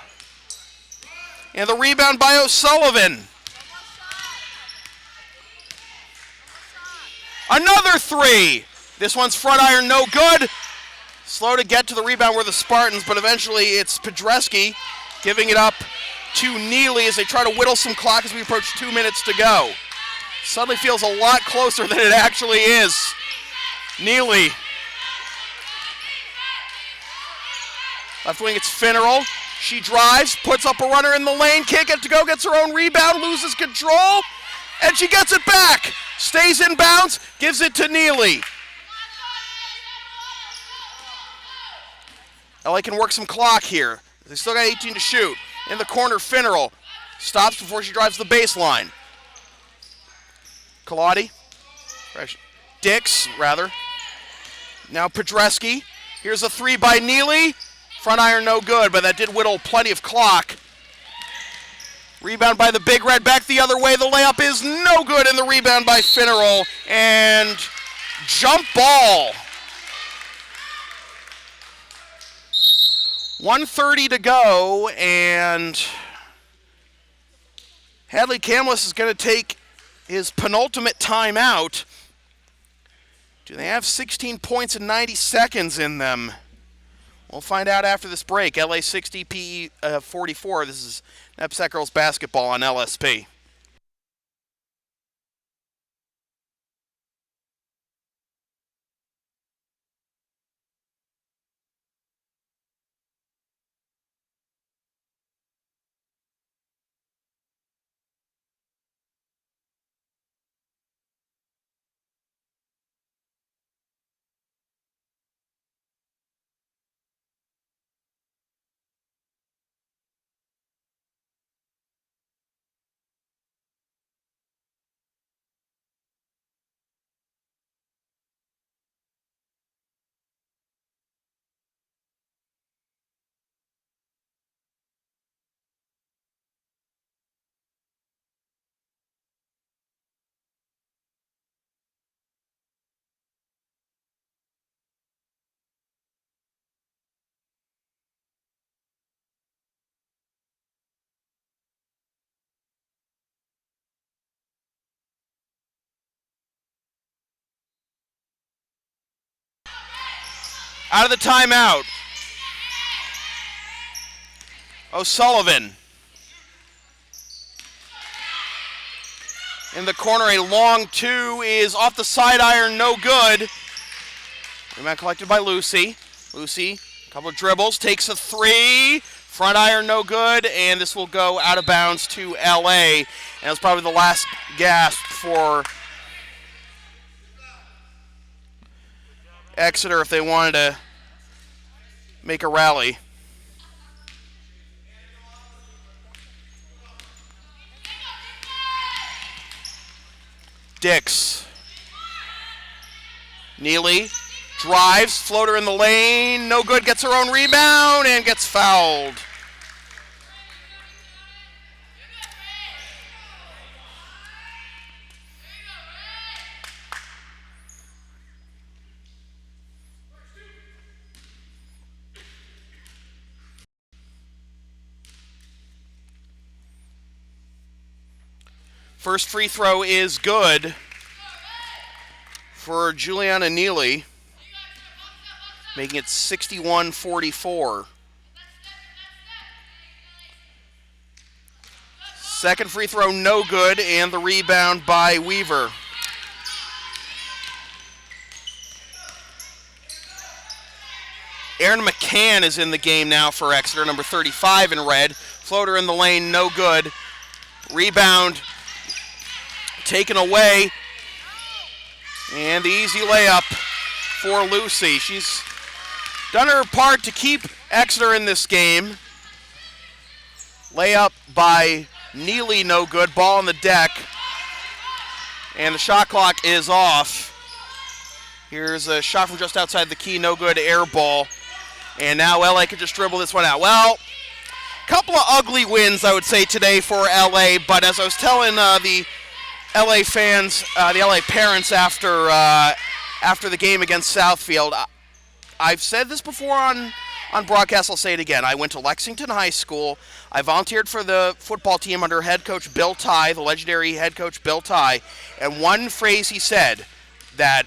And the rebound by O'Sullivan. Another three. This one's front iron, no good. Slow to get to the rebound were the Spartans, but eventually it's Podreski giving it up to Neely as they try to whittle some clock as we approach 2 minutes to go. Suddenly feels a lot closer than it actually is. Neely. Left wing, it's Finneral. She drives, puts up a runner in the lane, can't get to go, gets her own rebound, loses control, and she gets it back. Stays in bounds, gives it to Neely. LA can work some clock here. They still got 18 to shoot. In the corner, Finneral stops before she drives the baseline. Kaladi. Dix, rather. Now Podreski. Here's a three by Neely. Front iron no good, but that did whittle plenty of clock. Rebound by the Big Red, back the other way. The layup is no good, and the rebound by Finneral. And jump ball. 1:30 to go, and Hadley Camlis is going to take his penultimate timeout. Do they have 16 points and 90 seconds in them? We'll find out after this break. LA 60, PE 44. This is NEPSAC Girls Basketball on LSP. Out of the timeout, O'Sullivan. In the corner, a long two is off the side iron, no good. Rebound collected by Lucy. Lucy, a couple of dribbles, takes a three. Front iron, no good, and this will go out of bounds to LA. And it's probably the last gasp for Exeter if they wanted to make a rally. Dix. Neely drives, floater in the lane, no good, gets her own rebound and gets fouled. First free throw is good for Juliana Neely, making it 61-44. Second free throw no good, and the rebound by Weaver. Erin McCann is in the game now for Exeter, number 35 in red. Floater in the lane, no good. Rebound taken away, and the easy layup for Lucy. She's done her part to keep Exeter in this game. Layup by Neely, no good. Ball on the deck, and the shot clock is off. Here's a shot from just outside the key, no good, air ball. And now LA could just dribble this one out. Well, a couple of ugly wins, I would say, today for LA, but as I was telling the LA fans, the LA parents after the game against Southfield, I've said this before on broadcast, I'll say it again. I went to Lexington High School. I volunteered for the football team under head coach Bill Tye, the legendary head coach Bill Tye, and one phrase he said that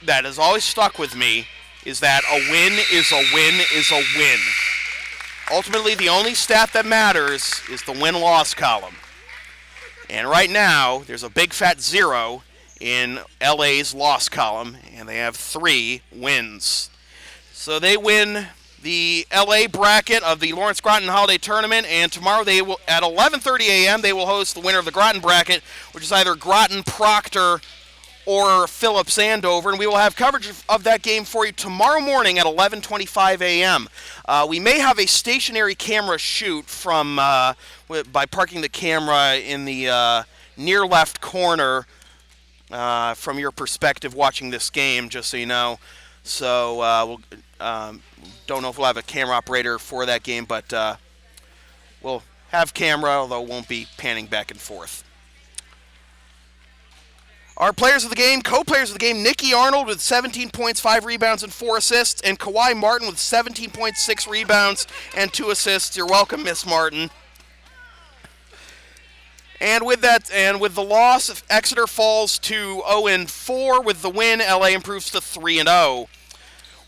has always stuck with me is that a win is a win is a win. Ultimately, the only stat that matters is the win-loss column. And right now, there's a big fat 0 in LA's loss column, and they have 3 wins. So they win the LA bracket of the Lawrence Groton Holiday Tournament, and tomorrow they will, at 11:30 a.m., they will host the winner of the Groton bracket, which is either Groton Proctor or Phillips Andover, and we will have coverage of that game for you tomorrow morning at 11:25 a.m. We may have a stationary camera shoot from by parking the camera in the near left corner from your perspective watching this game, just so you know. So we'll don't know if we'll have a camera operator for that game, but we'll have camera, although it won't be panning back and forth. Our players of the game, co-players of the game, Nikki Arnold with 17 points, 5 rebounds, and 4 assists, and Kawhi Martin with 17 points, 6 rebounds, and 2 assists. You're welcome, Miss Martin. And with the loss, Exeter falls to 0-4. With the win, LA improves to 3-0.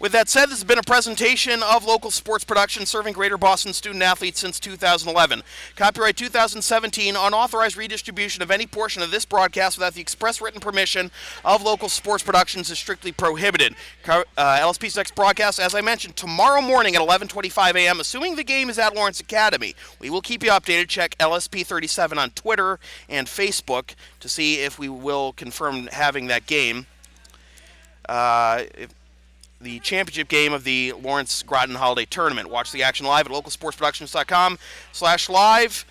With that said, this has been a presentation of local sports production serving Greater Boston student-athletes since 2011. Copyright 2017, unauthorized redistribution of any portion of this broadcast without the express written permission of local sports productions is strictly prohibited. LSP's next broadcast, as I mentioned, tomorrow morning at 11:25 a.m., assuming the game is at Lawrence Academy. We will keep you updated. Check LSP37 on Twitter and Facebook to see if we will confirm having that game. The championship game of the Lawrence Groton Holiday Tournament. Watch the action live at localsportsproductions.com/live.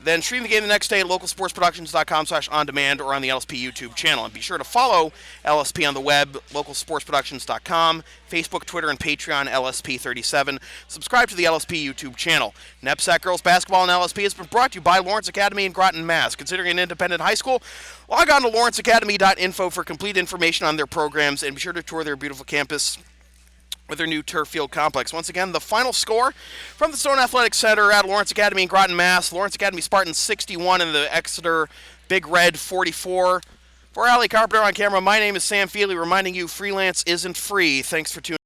Then stream the game the next day at localsportsproductions.com/on-demand or on the LSP YouTube channel. And be sure to follow LSP on the web, localsportsproductions.com, Facebook, Twitter, and Patreon, LSP37. Subscribe to the LSP YouTube channel. NEPSAC Girls Basketball and LSP has been brought to you by Lawrence Academy in Groton, Mass. Considering an independent high school, log on to lawrenceacademy.info for complete information on their programs, and be sure to tour their beautiful campus with their new turf field complex. Once again, the final score from the Stone Athletic Center at Lawrence Academy in Groton, Mass. Lawrence Academy Spartans 61 and the Exeter Big Red 44. For Ali Carpenter on camera, my name is Sam Feely, reminding you freelance isn't free. Thanks for tuning in.